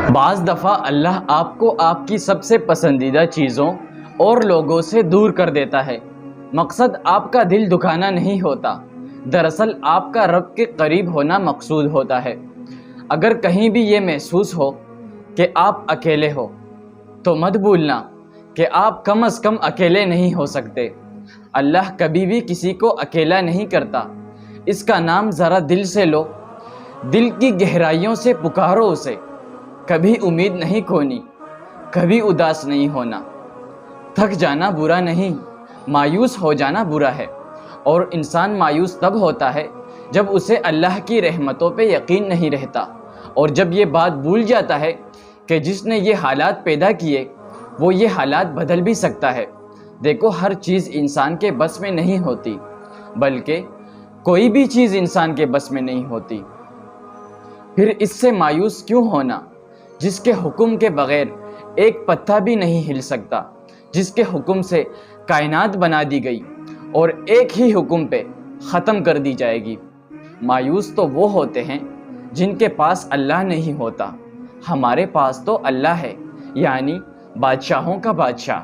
بعض دفعہ اللہ آپ کو آپ کی سب سے پسندیدہ چیزوں اور لوگوں سے دور کر دیتا ہے۔ مقصد آپ کا دل دکھانا نہیں ہوتا، دراصل آپ کا رب کے قریب ہونا مقصود ہوتا ہے۔ اگر کہیں بھی یہ محسوس ہو کہ آپ اکیلے ہو تو مت بھولنا کہ آپ کم از کم اکیلے نہیں ہو سکتے۔ اللہ کبھی بھی کسی کو اکیلا نہیں کرتا۔ اس کا نام ذرا دل سے لو، دل کی گہرائیوں سے پکارو اسے۔ کبھی امید نہیں کھونی، کبھی اداس نہیں ہونا۔ تھک جانا برا نہیں، مایوس ہو جانا برا ہے، اور انسان مایوس تب ہوتا ہے جب اسے اللہ کی رحمتوں پہ یقین نہیں رہتا، اور جب یہ بات بھول جاتا ہے کہ جس نے یہ حالات پیدا کیے وہ یہ حالات بدل بھی سکتا ہے۔ دیکھو، ہر چیز انسان کے بس میں نہیں ہوتی، بلکہ کوئی بھی چیز انسان کے بس میں نہیں ہوتی۔ پھر اس سے مایوس کیوں ہونا؟ جس کے حکم کے بغیر ایک پتا بھی نہیں ہل سکتا، جس کے حکم سے کائنات بنا دی گئی اور ایک ہی حکم پہ ختم کر دی جائے گی۔ مایوس تو وہ ہوتے ہیں جن کے پاس اللہ نہیں ہوتا۔ ہمارے پاس تو اللہ ہے، یعنی بادشاہوں کا بادشاہ۔